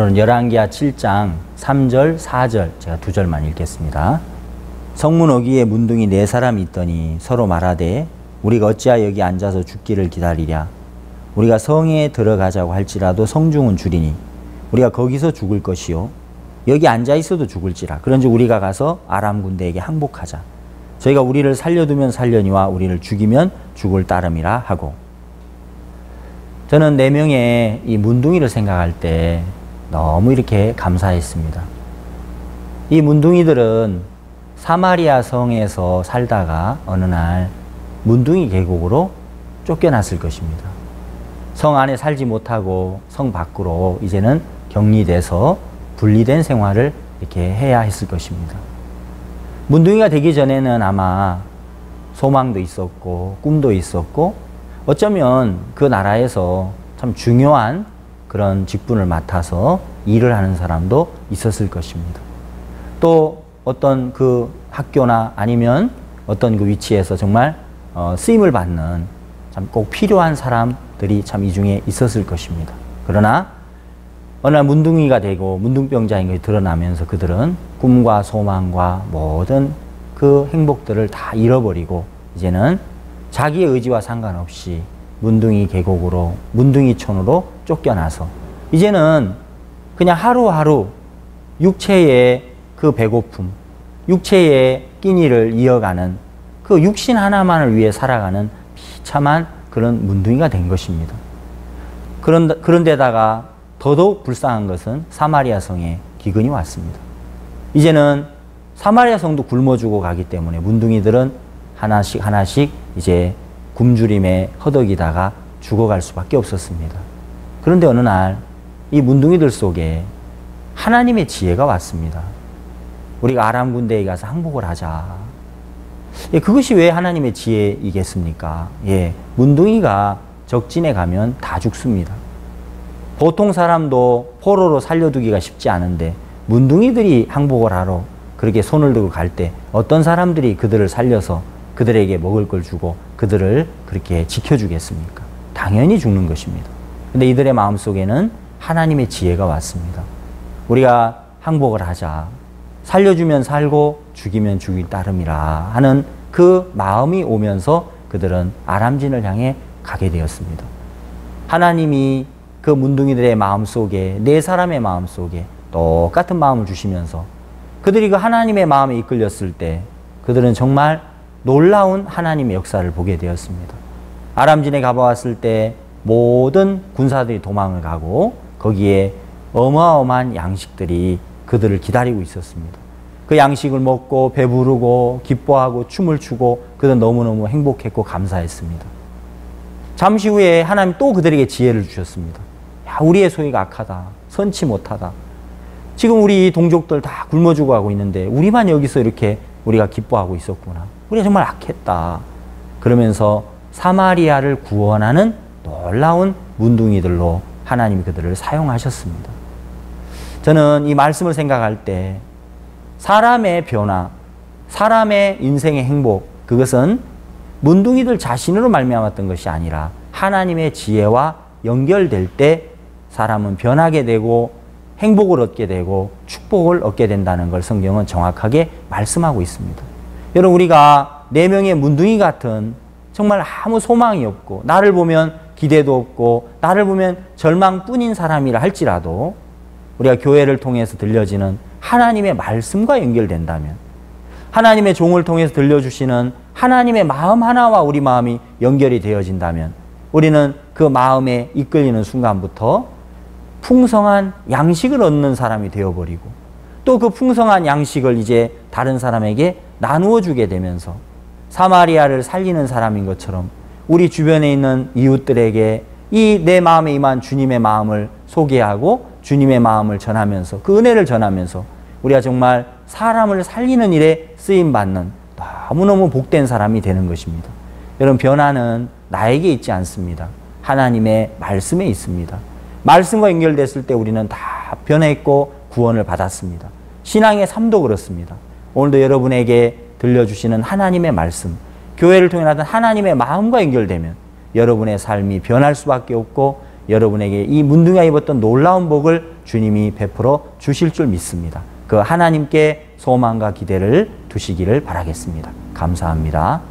오늘은 열왕기하 7장 3절, 4절 제가 2절만 읽겠습니다. 성문 어귀에 문둥이 4사람이 있더니 서로 말하되 우리가 어찌하여 여기 앉아서 죽기를 기다리랴. 우리가 성에 들어가자고 할지라도 성중은 주리니 우리가 거기서 죽을 것이요 여기 앉아 있어도 죽을지라. 그런즉 우리가 가서 아람 군대에게 항복하자. 저희가 우리를 살려두면 살려니와 우리를 죽이면 죽을 따름이라 하고. 저는 4명의 이 문둥이를 생각할 때 너무 이렇게 감사했습니다. 이 문둥이들은 사마리아 성에서 살다가 어느 날 문둥이 계곡으로 쫓겨났을 것입니다. 성 안에 살지 못하고 성 밖으로 이제는 격리돼서 분리된 생활을 이렇게 해야 했을 것입니다. 문둥이가 되기 전에는 아마 소망도 있었고 꿈도 있었고 어쩌면 그 나라에서 참 중요한 그런 직분을 맡아서 일을 하는 사람도 있었을 것입니다. 또 어떤 그 학교나 아니면 어떤 그 위치에서 정말 쓰임을 받는 참 꼭 필요한 사람들이 참 이 중에 있었을 것입니다. 그러나 어느 날 문둥이가 되고 문둥병자인 것이 드러나면서 그들은 꿈과 소망과 모든 그 행복들을 다 잃어버리고 이제는 자기의 의지와 상관없이 문둥이 계곡으로 문둥이촌으로 쫓겨나서 이제는 그냥 하루하루 육체의 그 배고픔, 육체의 끼니를 이어가는 그 육신 하나만을 위해 살아가는 비참한 그런 문둥이가 된 것입니다. 그런데다가 더더욱 불쌍한 것은 사마리아 성에 기근이 왔습니다. 이제는 사마리아 성도 굶어 죽어 가기 때문에 문둥이들은 하나씩 하나씩 이제 굶주림에 허덕이다가 죽어갈 수밖에 없었습니다. 그런데 어느 날 이 문둥이들 속에 하나님의 지혜가 왔습니다. 우리가 아람 군대에 가서 항복을 하자. 그것이 왜 하나님의 지혜이겠습니까? 문둥이가 적진에 가면 다 죽습니다. 보통 사람도 포로로 살려두기가 쉽지 않은데 문둥이들이 항복을 하러 그렇게 손을 들고 갈 때 어떤 사람들이 그들을 살려서 그들에게 먹을 걸 주고 그들을 그렇게 지켜주겠습니까? 당연히 죽는 것입니다. 근데 이들의 마음속에는 하나님의 지혜가 왔습니다. 우리가 항복을 하자. 살려주면 살고 죽이면 죽일 따름이라 하는 그 마음이 오면서 그들은 아람진을 향해 가게 되었습니다. 하나님이 그 문둥이들의 마음속에 4사람의 마음속에 똑같은 마음을 주시면서 그들이 그 하나님의 마음에 이끌렸을 때 그들은 정말 놀라운 하나님의 역사를 보게 되었습니다. 아람진에 가보았을 때 모든 군사들이 도망을 가고 거기에 어마어마한 양식들이 그들을 기다리고 있었습니다. 그 양식을 먹고 배부르고 기뻐하고 춤을 추고 그들은 너무너무 행복했고 감사했습니다. 잠시 후에 하나님 또 그들에게 지혜를 주셨습니다. 야, 우리의 소위가 악하다. 선치 못하다. 지금 우리 동족들 다 굶어 죽어가고 있는데 우리만 여기서 이렇게 우리가 기뻐하고 있었구나. 우리가 정말 악했다. 그러면서 사마리아를 구원하는 놀라운 문둥이들로 하나님이 그들을 사용하셨습니다. 저는 이 말씀을 생각할 때 사람의 변화, 사람의 인생의 행복, 그것은 문둥이들 자신으로 말미암았던 것이 아니라 하나님의 지혜와 연결될 때 사람은 변하게 되고 행복을 얻게 되고 축복을 얻게 된다는 걸 성경은 정확하게 말씀하고 있습니다. 여러분, 우리가 4명의 문둥이 같은 정말 아무 소망이 없고 나를 보면 기대도 없고 나를 보면 절망뿐인 사람이라 할지라도 우리가 교회를 통해서 들려지는 하나님의 말씀과 연결된다면 하나님의 종을 통해서 들려주시는 하나님의 마음 하나와 우리 마음이 연결이 되어진다면 우리는 그 마음에 이끌리는 순간부터 풍성한 양식을 얻는 사람이 되어버리고 또 그 풍성한 양식을 이제 다른 사람에게 나누어 주게 되면서 사마리아를 살리는 사람인 것처럼 우리 주변에 있는 이웃들에게 이 내 마음에 임한 주님의 마음을 소개하고 주님의 마음을 전하면서 그 은혜를 전하면서 우리가 정말 사람을 살리는 일에 쓰임받는 너무너무 복된 사람이 되는 것입니다. 여러분, 변화는 나에게 있지 않습니다. 하나님의 말씀에 있습니다. 말씀과 연결됐을 때 우리는 다 변했고 구원을 받았습니다. 신앙의 삶도 그렇습니다. 오늘도 여러분에게 들려주시는 하나님의 말씀, 교회를 통해 하던 하나님의 마음과 연결되면 여러분의 삶이 변할 수밖에 없고 여러분에게 이 문둥이가 입었던 놀라운 복을 주님이 베풀어 주실 줄 믿습니다. 그 하나님께 소망과 기대를 두시기를 바라겠습니다. 감사합니다.